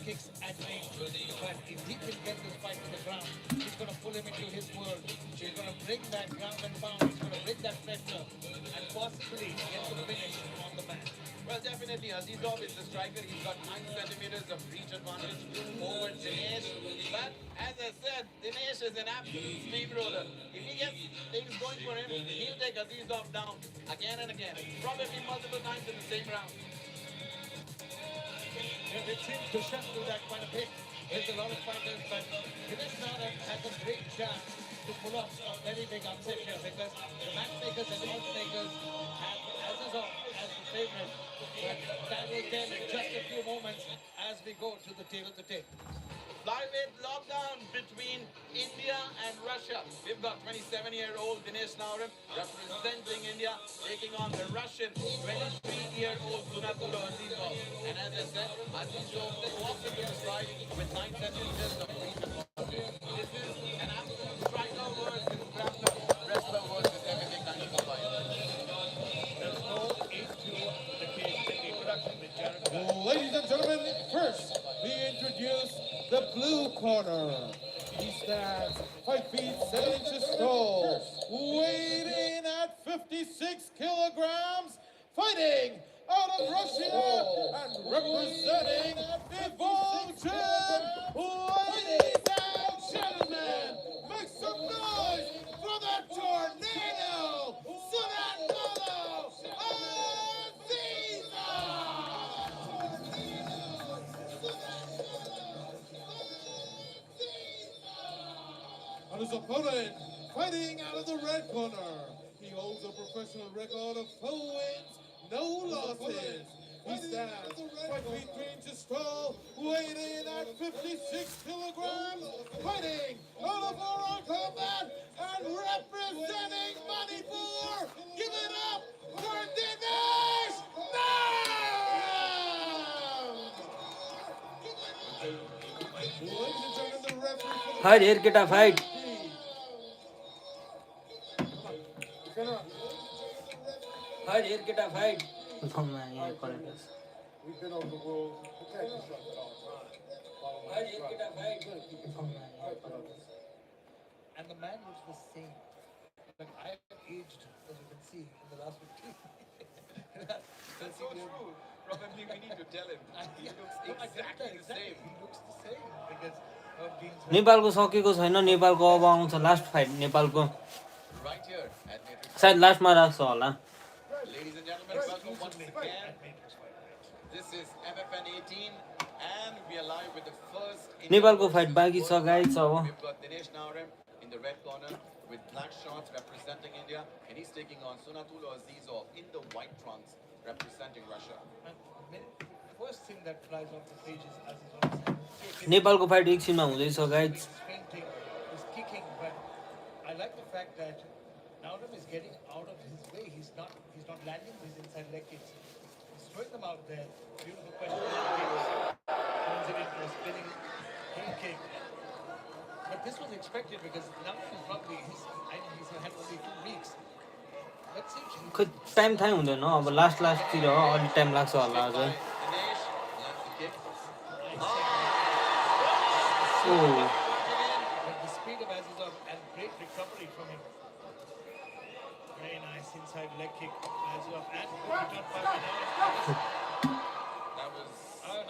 kicks at range. But if he can get this fight to the ground, he's going to pull him into his world. He's going to bring that ground and pound. He's going to bring that pressure and possibly get the finish on the man. Well, definitely, Azizov is the striker. He's got 9 centimeters of reach advantage over Dinesh. But as I said, Dinesh is an absolute steamroller. If he gets things going for him, he'll take Azizov down again and again, probably multiple times in the same round. Yeah, it seems to shut do that quite a bit. There's a lot of fighters, but Dinesh Nara has a great chance to pull off a very big upset here because the matchmakers and oddsmakers have Azizov as the favorite. But that will tell in just a few moments as we go to the tail of the tape. Flyweight lockdown between India and Russia. We've got 27-year-old Dinesh Naurim representing India, taking on the Russian 23-year-old Sunatulo Azizov. And as I said, Azizov walks into the strike with 9 centimeters of reach advantage. This is an absolute striker versus grappler, wrestler versus MMA kind of a fight. Let's go into the cage in the production with Jared. Ladies and gentlemen, first we introduce the blue corner. He stands 5 feet 7 inches tall, weighing in at 56 kilograms, fighting out of Russia and representing Evolution. Ladies and gentlemen, make some noise for the tornado, Sunatulo and his opponent, fighting out of the red corner. He holds a professional record of 4 wins, no losses. He stands 5 feet 3 inches tall, weighing in at 56 kilograms, fighting out of Oral Combat and representing Manipur. Give it up for Dinesh Nara! Ladies and gentlemen, the referee for the Fight here, get a fight. Fight here, get a fight. We've been over the rules. We can't disrupt it all the time. Fight here, get a fight. And the man looks the same. Like I have aged, as you can see, in the last 15 years. That's so true. Probably we need to tell him. He looks exactly the same. He looks the same because of Dean's नेपालको सकेको छैन नेपालको अब आउँछ last fight नेपालको Right here at Matrix. सायद लास्टमा राख्छ होला Ladies and gentlemen, welcome once again. This is MFN 18 and we are live with the first नेपालको फाइट बाँकी छ गाइस अब We've got Dinesh Naurim in the red corner with black shorts representing India and he's taking on Sunatulo Azizov in the white trunks representing Russia. first thing that flies off the page is Azizov. नेपालको fight एकछिनमा हुँदैछ guys He's fainting, he's kicking, but I like the fact that Naurim is getting out of his way. He's not landing these inside leg kicks. He's throwing them out there. Beautiful question. Turns it into a spinning heel kick. But this was expected because Naurim is probably he's had only 2 weeks. Let's see. खै time थाहै हुँदैन अब लास्टतिर अलि time लाग्छ होला अझै Dinesh lands the kick. Oh But the speed of Azizov and great recovery from him. Very nice inside leg kick. Azizov and good return by Naurim. That was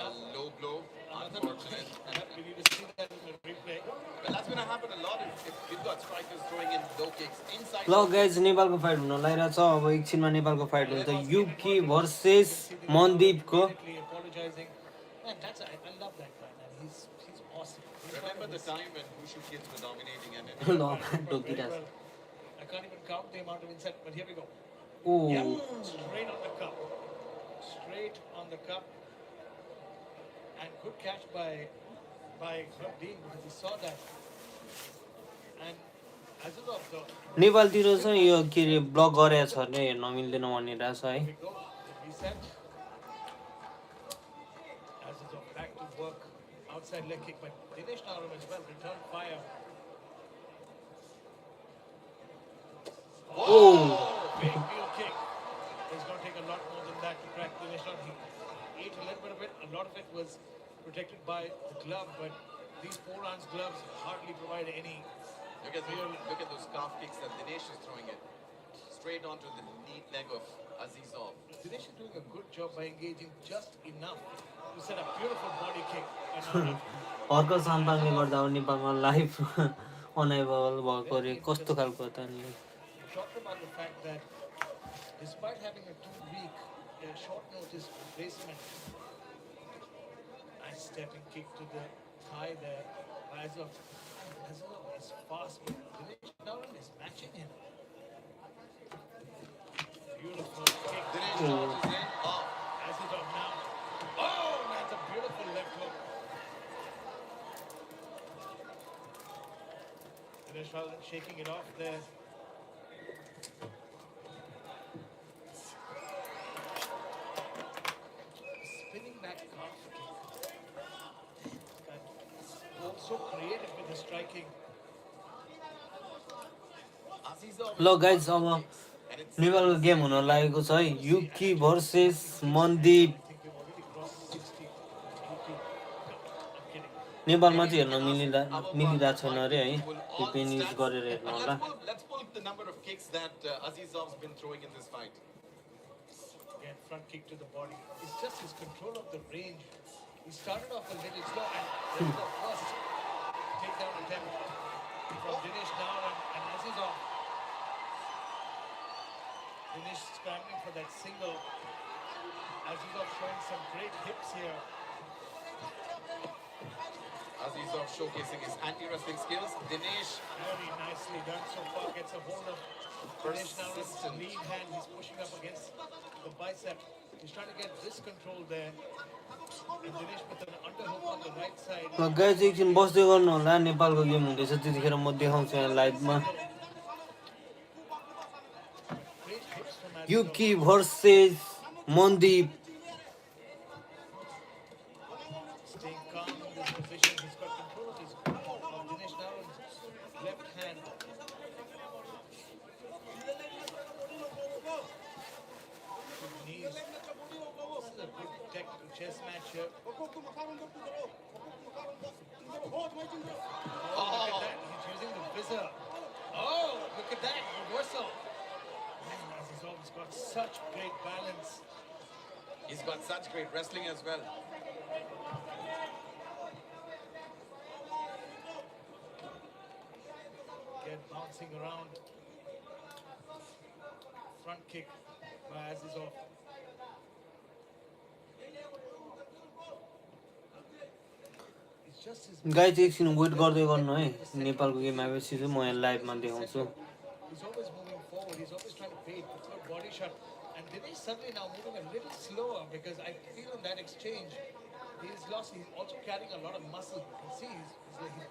a low blow. Unfortunate. We need to see that in the replay. But that's going to happen a lot if we've got strikers throwing in low kicks inside. ल guys नेपालको fight हुन लागिरहेछ अब एकछिनमा नेपालको fight हुन्छ Yuki versus मनदीपको Apologizing. Man, I love that guy, man. He's awesome. Remember the time when Wushu kids were dominating and ल टोकिरहेछ I can't even count the amount of inside, but here we go. O Yeah, straight on the cup. Straight on the cup. And good catch by Dean because he saw that. And Azizov though. नेपालतिर चाहिँ यो के अरे block गरेको छ अरे हेर्न मिल्दैन भनिरहेछ है Here we go. Reset. Azizov back to work. Outside leg kick, but Dinesh Naurim as well. Return fire. Oh. Big heel kick. It's going to take a lot more than that to crack Dinesh Naurim. He ate a little bit of it. A lot of it was protected by the glove, but these 4-ounce gloves hardly provide any real. Look at those calf kicks that Dinesh is throwing it straight onto the neat leg of Azizov. Dinesh is doing a good job by engaging just enough to set a beautiful body kick. And अर्को सन्तानले गर्दा अब नेपालमा live unable भएको रे कस्तो खालको त नि we talked about the fact that despite having a 2-week short notice replacement, nice stepping kick to the thigh there. Azov is fast, but Dinesh Naran is matching him. Beautiful kick. Dinesh charges in. Oh, Azov now. Oh, that's a beautiful left hook. Dinesh Naran shaking it off there. Spinning back calf kick. So creative with the striking. Azizov. ल guys अब And it's नेपालको game हुन लागेको छ है Yuki versus Mandeep I think we've already crossed 60. I'm kidding. नेपालमा चाहिँ हेर्न मिलिरहेको छैन अरे है VPN युज गरेर हेर्नु होला Let's pull the number of kicks that Azizov's been throwing in this fight. Again, front kick to the body. It's just his control of the range. He started off a little slow, and this is the first takedown attempt from Dinesh now, and Azizov. Dinesh scrambling for that single. Azizov showing some great hips here. Azizov showcasing his anti-wrestling skills. Dinesh Very nicely done so far. Gets a hold of Dinesh now with the persistent. lead hand. He's pushing up against the bicep. He's trying to get this control there. And Dinesh with an underhook on the right side. ल guys एकछिन बस्दै गर्नु होला नेपालको game हुँदैछ त्यतिखेर म देखाउँछु यहाँ लाइभमा Great hips from Azizov. Yuki versus Mandeep Staying calm in this position. He's got control of Dinesh Naran's left hand. Good knees. This is a good technical chess match here. Oh, look at that. He's using the visor. Oh, look at that. Reversal. Man, Azizov's got such great balance. He's got such great wrestling as well. Again, bouncing around. Front kick by Azizov. It's just his. Guys एकछिन wait गर्दै गर्नु है नेपालको game आएपछि चाहिँ म यहाँ लाइभमा देखाउँछु He's always moving forward. He's always trying to bait. It's a body shot. And Dinesh suddenly now moving a little slower because I feel in that exchange he's lost. He's also carrying a lot of muscle. You can see he's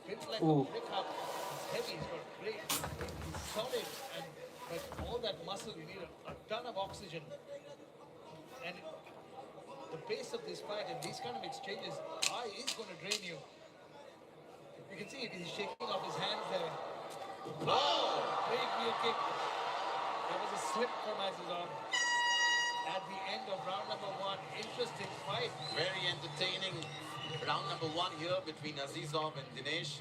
built like Ooh. a brick up. He's heavy. He's got great. He's solid. And but all that muscle, you need a ton of oxygen. And the pace of this fight and these kind of exchanges is going to drain you. You can see it. He's shaking off his hands there. Oh, great rear kick. There was a slip from Azizov at the end of round number 1. Interesting fight. Very entertaining round number 1 here between Azizov and Dinesh.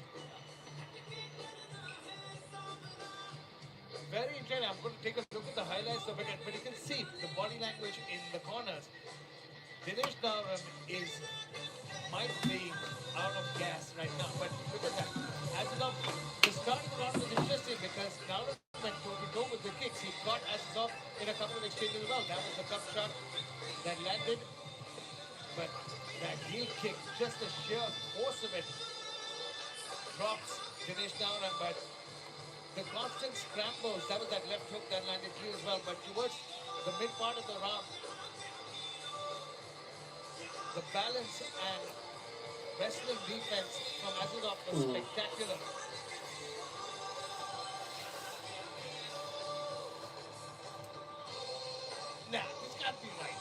Very interesting. I'm going to take a look at the highlights of it, but you can see the body language in the corners. Dinesh Naran might be out of gas right now, but look at that. Azizov, the starting round was interesting because Naran went toe-to-toe with the kicks. He got Azizov in a couple of exchanges as well. That was the cup shot that landed, but that heel kick, just the sheer force of it, drops Dinesh Naran, but the constant scrambles, that was that left hook that landed too as well, but towards the mid part of the round, the balance and wrestling defense from Azizov was spectacular. Nah, this can't be right.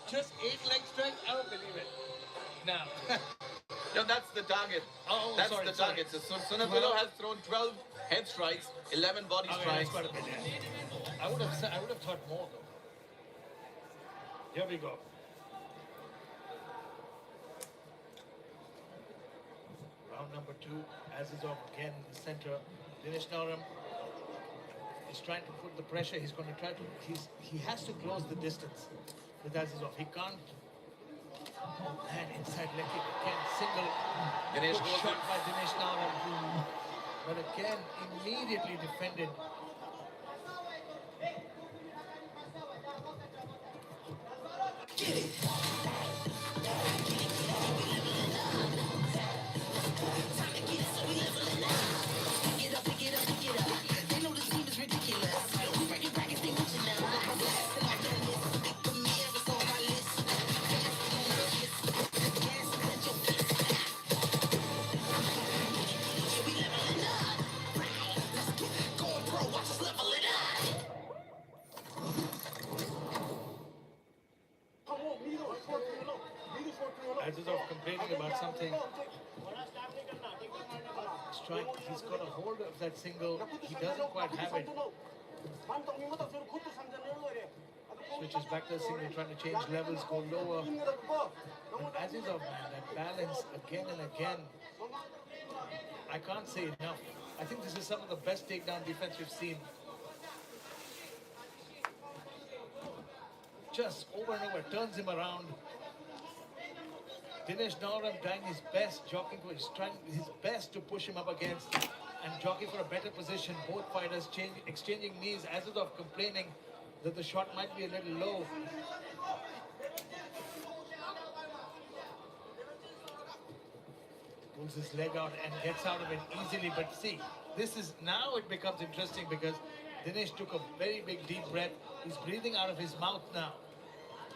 Just 8 leg strength? I don't believe it. Nah. No, that's the target. Oh, that's sorry, the sorry. target. So Sunapillo has thrown 12 head strikes, 11 body Okay, strikes. that's quite a bit, yeah. I would have thought more though. Here we go. to Azizov again in the center. Dinesh Nauram is trying to put the pressure. He's going to try to. He has to close the distance with Azizov. He can't. And inside leg kick again, single. Dinesh Good goes shot in. by Dinesh Nauram. But again, immediately defended. Azizov complaining about something. He's got a hold of that single. He doesn't quite have it. Switches back to the single, trying to change levels, go lower. And Azizov, man, that balance again and again. I can't say enough. I think this is some of the best takedown defense we've seen. Just over and over, turns him around. Dinesh Nauram trying his best, jockeying for trying his best to push him up against and jockeying for a better position. Both fighters exchanging knees. Azizov complaining that the shot might be a little low. Pulls his leg out and gets out of it easily. But see, now it becomes interesting because Dinesh took a very big deep breath. He's breathing out of his mouth now.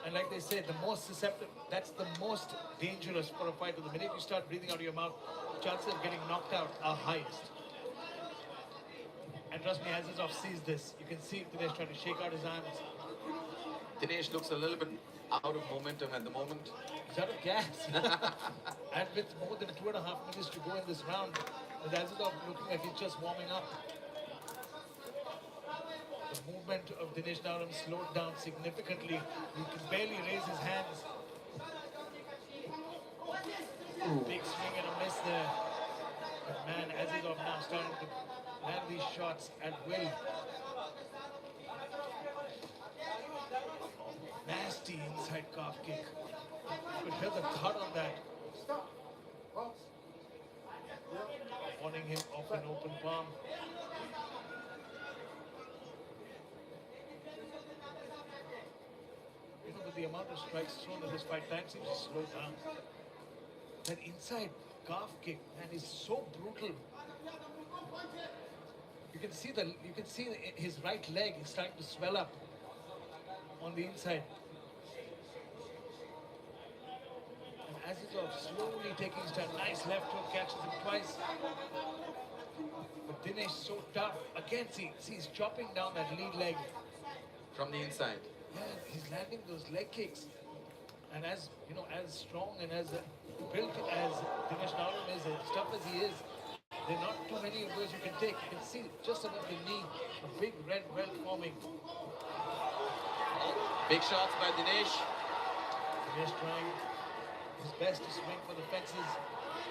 And like they say, the most susceptible, that's the most dangerous for a fighter. The minute you start breathing out of your mouth, chances of getting knocked out are highest. And trust me, Azizov sees this. You can see Dinesh trying to shake out his arms. Dinesh looks a little bit out of momentum at the moment. He's out of gas. And with more than 2.5 minutes to go in this round, with Azizov looking like he's just warming up. The movement of Dinesh Nauram slowed down significantly. He can barely raise his hands. Big swing and a miss there. But man, Azizov now starting to land these shots at will. Nasty inside calf kick. But here's a thud on that. Warning him off an open palm. You know, with the amount of strikes thrown in this fight, time seems to slow down. That inside calf kick, man, is so brutal. You can see his right leg is starting to swell up on the inside. And Azizov slowly taking his time. Nice left hook, catches him twice. But Dinesh so tough. Again, see, he's chopping down that lead leg. From the inside. Yeah, he's landing those leg kicks. And as you know, as strong and as built as Dinesh Nauram is, as tough as he is, there are not too many of those you can take. You can see just above the knee, a big red welt forming. Big shots by Dinesh. Dinesh trying his best to swing for the fences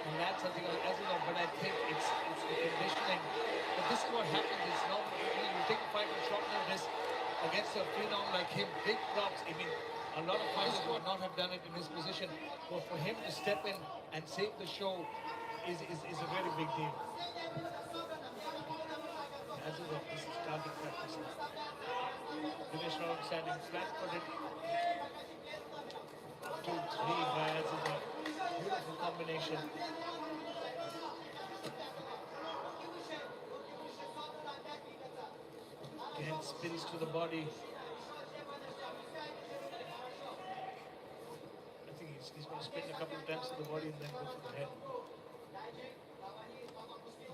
and land something on Azizov, but I think it's the conditioning. But this is what happens. It's normal. You take a fight on short notice against a phenom like him. Big props. I mean, a lot of fighters would not have done it in his position. But for him to step in and save the show is a very big deal. Azizov, this is target practice. Dinesh Nauram standing flat-footed. 2-3 by Azizov. Beautiful combination. Again, spins to the body. I think he's going to spin a couple of times to the body and then go for the head.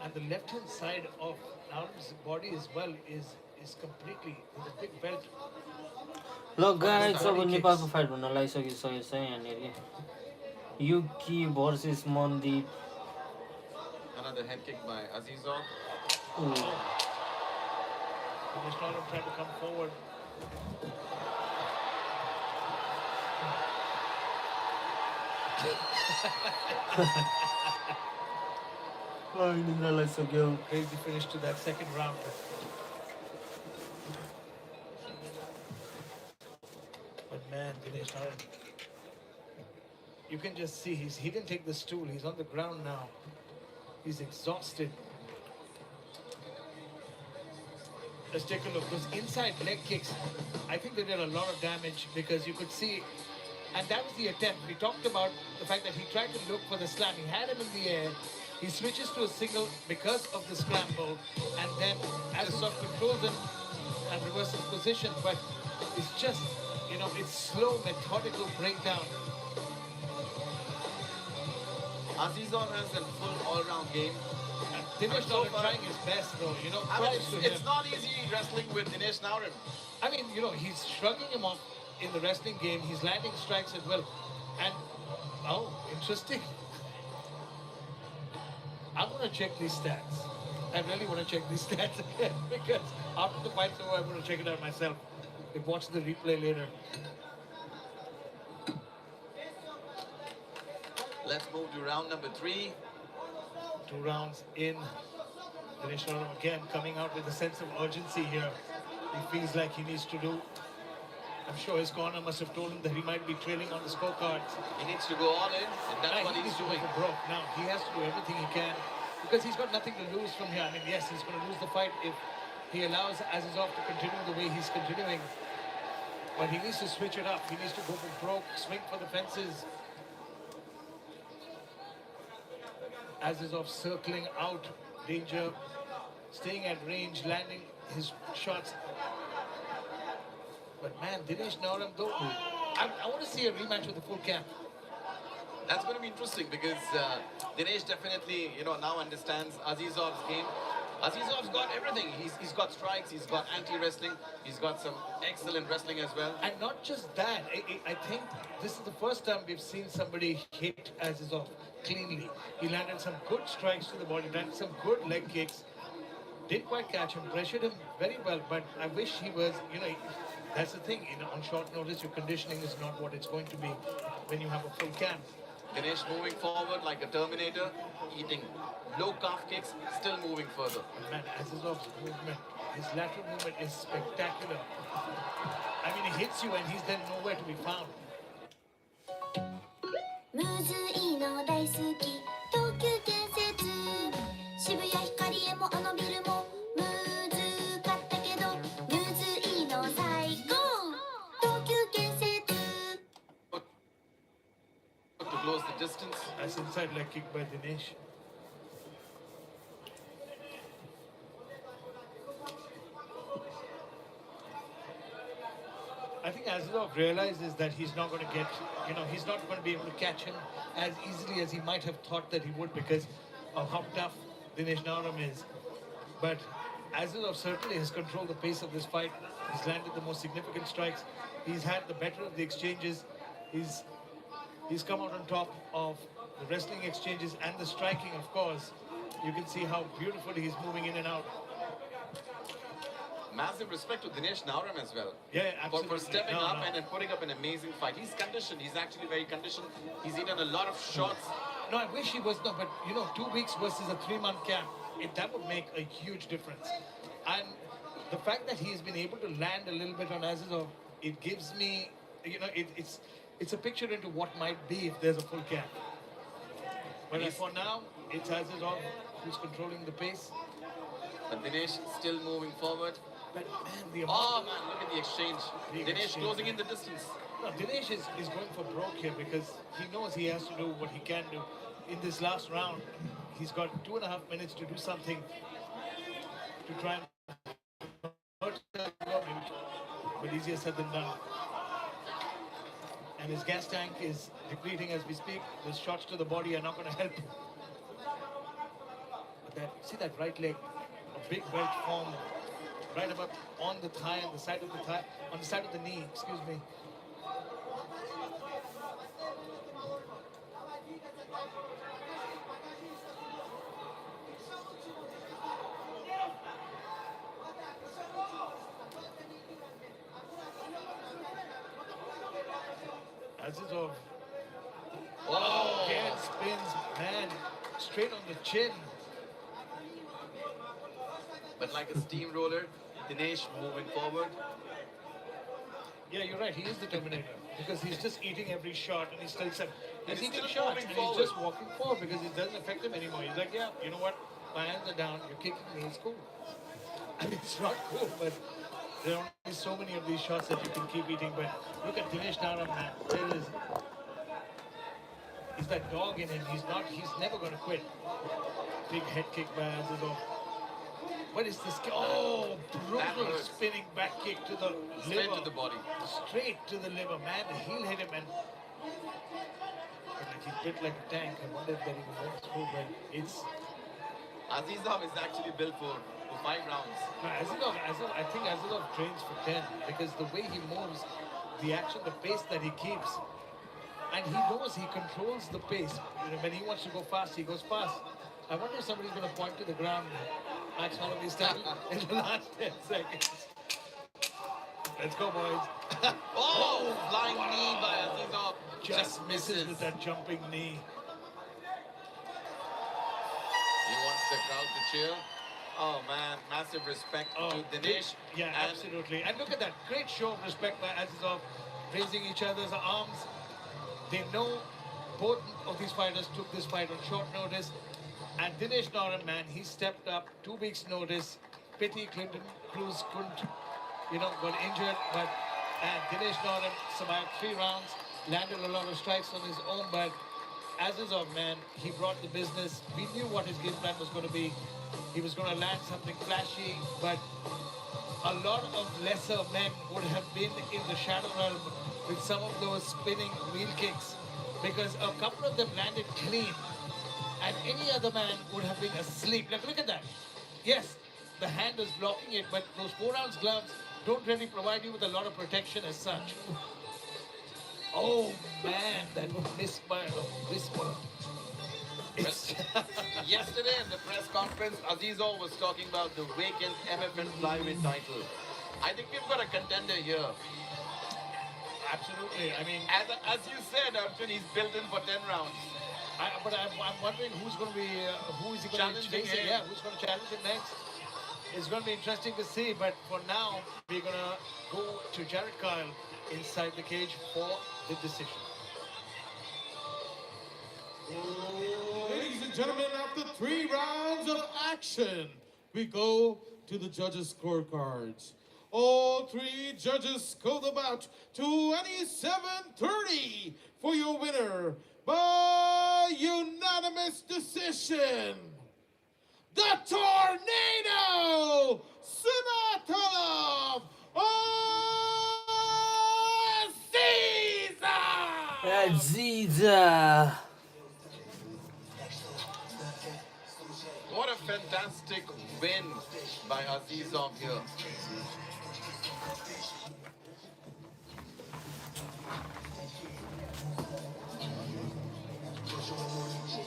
And the left-hand side of Nauram's body as well is completely, with a big belt. ल guys अब नेपालको fight हुन लागिसकेको छ यहाँनिर Yuki versus Mandeep Another head kick by Azizov. Dinesh Nauram trying to come forward. Crazy finish to that second round. But man, Dinesh Naran, you can just see he didn't take the stool. He's on the ground now. He's exhausted. Let's take a look. Those inside leg kicks, I think they did a lot of damage because you could see, and that was the attempt. We talked about the fact that he tried to look for the slam. He had him in the air. He switches to a single because of the scramble, and then as sort of controls him and reverses position. But it's just, it's slow, methodical breakdown. Azizov has a full all-round game. Dinesh Naran trying his best, though. It's not easy wrestling with Dinesh Naran. I mean, he's shrugging him off in the wrestling game. He's landing strikes as well. And, interesting. I want to check these stats. I really want to check these stats again because after the fight's over, I'm going to check it out myself. We'll watch the replay later. Let's move to round number 3. 2 rounds in. Dinesh Naran again coming out with a sense of urgency here. He feels like he needs to do. I'm sure his corner must have told him that he might be trailing on the scorecards. He needs to go all in, and that's what he's doing. Broke. Now, he has to do everything he can because he's got nothing to lose from here. I mean, yes, he's going to lose the fight if he allows Azizov to continue the way he's continuing. But he needs to switch it up. He needs to go for broke, swing for the fences. Azizov circling out, danger, staying at range, landing his shots. But man, Dinesh Naran, though, I want to see a rematch with the full camp. That's going to be interesting because Dinesh definitely, now understands Azizov's game. Azizov's got everything. He's got strikes, he's got anti-wrestling, he's got some excellent wrestling as well. And not just that, I think this is the first time we've seen somebody hit Azizov cleanly. He landed some good strikes to the body, landed some good leg kicks. Didn't quite catch him, pressured him very well, but I wish he was, that's the thing, on short notice, your conditioning is not what it's going to be when you have a full camp. Dinesh moving forward like a Terminator, eating low calf kicks, still moving further. Man, Azizov's movement, his lateral movement is spectacular. I mean, he hits you and he's then nowhere to be found. むずいの大好き東急建設渋谷ヒカリエもあのビルもむずかったけどむずいの最高東急建設 To close the distance. That's inside leg kick by Dinesh. I think Azizov realizes that he's not going to get, he's not going to be able to catch him as easily as he might have thought that he would because of how tough Dinesh Naran is. But Azizov certainly has controlled the pace of this fight. He's landed the most significant strikes. He's had the better of the exchanges. He's come out on top of the wrestling exchanges and the striking, of course. You can see how beautifully he's moving in and out. Massive respect to Dinesh Naran as well. Yeah, absolutely. For stepping up and putting up an amazing fight. He's conditioned. He's actually very conditioned. He's eaten a lot of shots. No, I wish he was not, but 2 weeks versus a 3-month camp, that would make a huge difference. And the fact that he's been able to land a little bit on Azizov, it gives me, it's a picture into what might be if there's a full camp. But for now, it's Azizov who's controlling the pace. But Dinesh still moving forward. But man, look at the exchange. Dinesh closing in the distance. No, Dinesh is going for broke here because he knows he has to do what he can do. In this last round, he's got 2.5 minutes to do something to try and hurt him, but easier said than done. And his gas tank is depleting as we speak. Those shots to the body are not going to help. But see that right leg, a big welt form right above on the thigh, on the side of the thigh, on the side of the knee, excuse me. Azizov. Oh, again spins, man, straight on the chin. but like a steamroller, Dinesh moving forward. Yeah, you're right. He is the Terminator because he's just eating every shot and he's still he's He's eating still shots moving and forward. he's just walking forward because it doesn't affect him anymore. He's like, yeah, you know what? My hands are down. You're kicking me. It's cool. I mean, it's not cool, but there are only so many of these shots that you can keep eating. But look at Dinesh Naram, man. There is, he's that dog in him. He's never going to quit. Big head kick by Azizov. What is this? Oh, brutal hurts. spinning back kick to the Straight liver. to the body. Straight to the liver, man. He'll hit him and like he's built like a tank. I wonder if that even works through, but it's Azizov is actually built for 5 rounds. no, Azizov, I think Azizov trains for 10 because the way he moves, the action, the pace that he keeps, and he knows he controls the pace. You know, when he wants to go fast, he goes fast. I wonder if somebody's going to point to the ground, Max Holloway style, in the last 10 seconds. Let's go, boys. Oh, flying knee by Azizov. Just misses with that jumping knee. He wants the crowd to cheer. Oh man, massive respect to Dinesh. Yeah, And absolutely. And look at that great show of respect by Azizov, raising each other's arms. They know both of these fighters took this fight on short notice. And Dinesh Naram, man, he stepped up 2 weeks' notice. Pity Clinton Cruz couldn't, got injured. But Dinesh Naram survived 3 rounds, landed a lot of strikes on his own. But Azizov, man, he brought the business. We knew what his game plan was going to be. He was going to land something flashy, but a lot of lesser men would have been in the shadow realm with some of those spinning wheel kicks because a couple of them landed clean and any other man would have been asleep. Like, look at that. Yes, the hand is blocking it, but those 4-ounce gloves don't really provide you with a lot of protection as such. Oh, man, that missed by a whisper. yesterday in the press conference, Azizov was talking about the vacant MFN flyweight title. I think we've got a contender here. Absolutely. I mean, As you said, Arjun, he's built in for 10 rounds. but I'm wondering who's going to be, who is he going to Challenging chase? him. Yeah, who's going to challenge him next? It's going to be interesting to see. But for now, we're going to go to Jared Kyle inside the cage for the decision. Ladies and gentlemen, after 3 rounds of action, we go to the judges' scorecards. All 3 judges scored about 27-30 for your winner by unanimous decision. The Tornado, Sinatalov Aziza! What a fantastic win by Azizov here.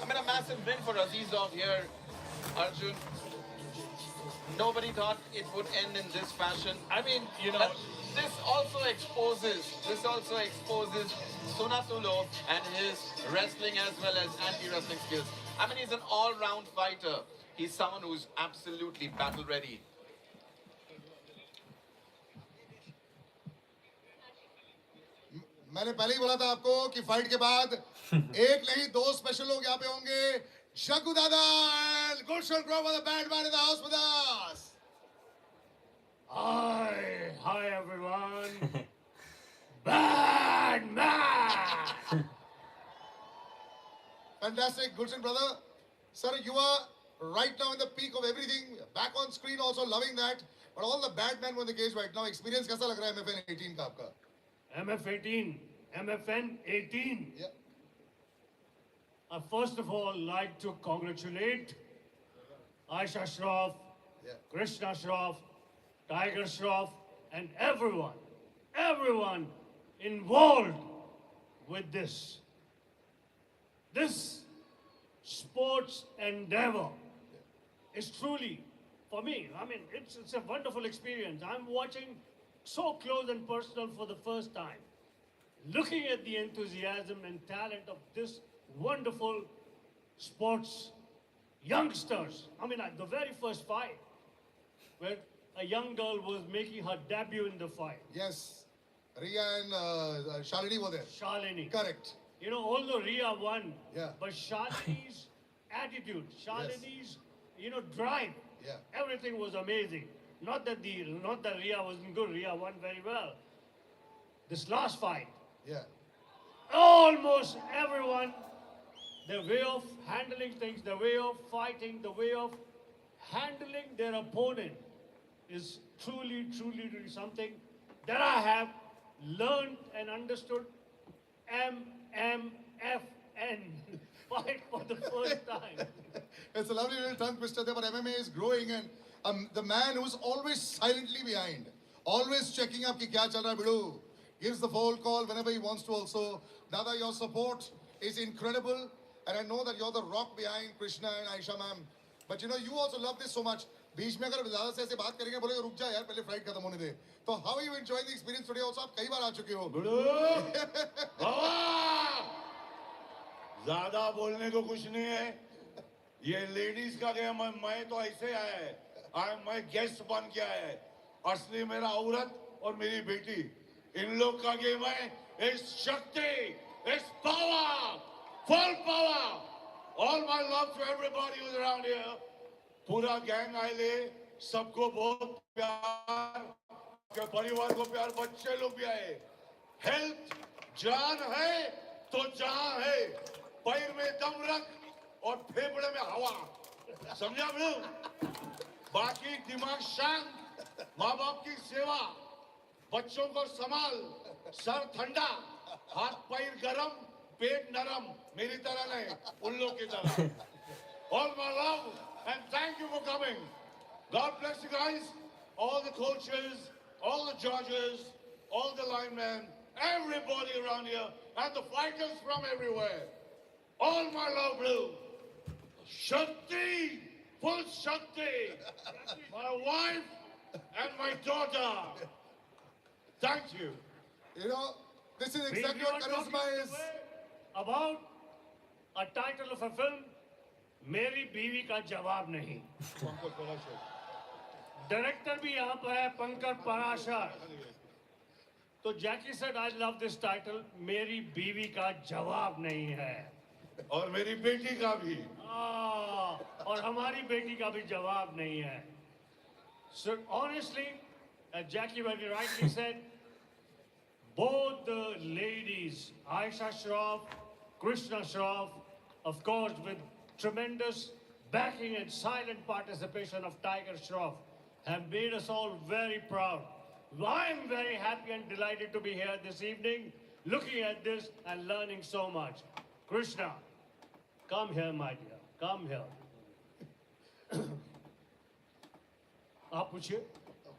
I mean, a massive win for Azizov here, Arjun. Nobody thought it would end in this fashion. I mean, But this also exposes Sunatulov and his wrestling as well as anti-wrestling skills. I mean, he's an all-round fighter. He's someone who's absolutely battle ready. मैंने पहले ही बोला था आपको कि fight के बाद एक नहीं 2 स्पेशल लोग यहाँ पे होंगे शंकु दादा and Gulshan Grover the bad man in the house with us. Hi everyone. Bad man. Fantastic, Gulshan brother. Sir, you are right now in the peak of everything. Back on screen also loving that. But all the bad men were in the cage right now. Experience कैसा लग रहा है MFN 18 का आपका? MF18, MFN 18. Yeah. I first of all like to congratulate Aisha Shroff, Yeah. Krishna Shroff, Tiger Shroff, and everyone involved with this. This sports endeavor is truly, for me, I mean, it's a wonderful experience. I'm watching so close and personal for the first time. Looking at the enthusiasm and talent of this wonderful sports youngsters. I mean, the very first fight, where a young girl was making her debut in the fight. Yes. Ria and Shalini were there. Shalini. Correct. You know, although Ria won, Yeah. but Shalini's attitude, Shalini's, drive, Yeah. everything was amazing. Not that Ria wasn't good. Ria won very well. This last fight, Yeah. almost everyone, their way of handling things, the way of fighting, the way of handling their opponent is truly, truly, truly something that I have learned and understood. MMFN, fight for the first time. It's a lovely little tongue twister there, but MMA is growing, and the man who's always silently behind, always checking up ki kya chal raha hai bidu, gives the phone call whenever he wants to also. Dada, your support is incredible, and I know that you're the rock behind Krishna and Aisha ma'am. But you also love this so much. बीच में अगर ज़्यादा से ऐसे बात करेंगे बोलेगा रुक जा यार पहले फ्लाइट खत्म होने दे. तो how are you enjoying the experience today? Also आप कई बार आ चुके हो. ज्यादा बोलने को कुछ नहीं है. ये लेडीज का गेम है. मैं तो ऐसे आया है. मैं गेस्ट बन के आया है. असली मेरा औरत और मेरी बेटी. इन लोग का गेम है. इस शक्ति, इस power, full power. All my love to everybody who's around here. पूरा गैंग आए ले, सबको बहुत प्यार, के परिवार को प्यार, बच्चे लोग भी आए. हेल्थ जान है तो जहां है. पैर में दम रख और फेफड़े में हवा. समझा बड़ू? बाकी दिमाग शांत, माँ बाप की सेवा, बच्चों को संभाल, सर ठंडा, हाथ पैर गरम, पेट नरम. मेरी तरह नहीं, उन लोग की तरह. All my love and thank you for coming. God bless you guys, all the coaches, all the judges, all the linemen, everybody around here, and the fighters from everywhere. All my love, Blue. Shakti, full Shakti, my wife and my daughter. Thank you. This is exactly what charisma is. About a title of a film, मेरी बीवी का जवाब नहीं. Director भी यहाँ पर है, पंकज पराशर. तो जैकी said, I love this title. मेरी बीवी का जवाब नहीं है. और मेरी बेटी का भी. और हमारी बेटी का भी जवाब नहीं है. So honestly, as Jackie very rightly said, both the ladies, Aisha Shroff, Krishna Shroff, of course with tremendous backing and silent participation of Tiger Shroff, have made us all very proud. I'm very happy and delighted to be here this evening, looking at this and learning so much. Krishna, come here, my dear. Come here. आप पूछिए.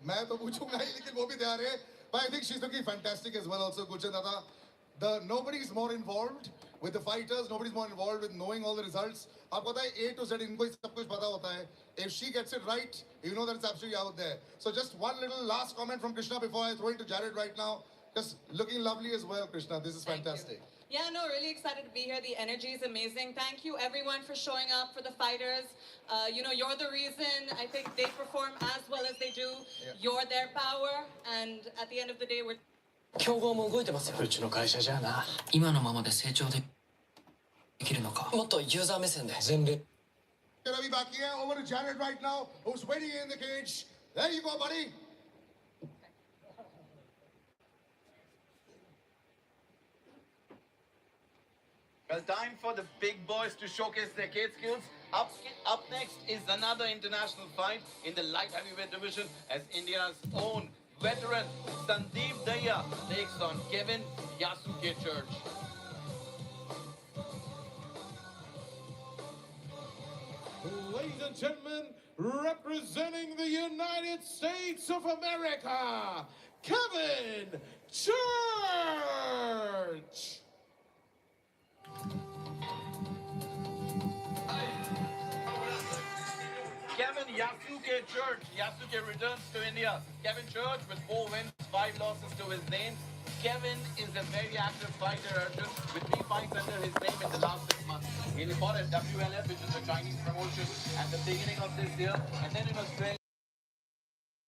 मैं तो पूछूंगा ही, लेकिन वो भी तैयार है. But I think she's looking fantastic as well also, Gulshan Dada. Nobody's more involved with the fighters, nobody's more involved with knowing all the results. आपको पता है A to Z इनको ही सब कुछ पता होता है. If she gets it right, you know that it's absolutely out there. So just one little last comment from Krishna before I throw it to Jared right now. Just looking lovely as well, Krishna. This is fantastic. Yeah, no, really excited to be here. The energy is amazing. Thank you everyone for showing up, for the fighters. You're the reason I think they perform as well as they do. Yeah. You're their power, and at the end of the day, we're 競合も動いてますよ。うちの会社じゃあな。今のままで成長できるのか。もっとユーザー目線で前例。 Gonna be back here. Over to Jared right now, who's waiting in the cage. There you go, buddy. Well, time for the big boys to showcase their cage skills. Up next is another international fight in the light heavyweight division as India's own veteran Sandeep Daya takes on Kevin Yasuke Church. Ladies and gentlemen, representing the United States of America, Kevin Church! Kevin Yasuke Church. Yasuke returns to India. Kevin Church with 4 wins, 5 losses to his name. Kevin is a very active fighter, Arjun, with 3 fights under his name in the last 6 months. He fought at WLF, which is the Chinese promotion, at the beginning of this year, and then in Australia.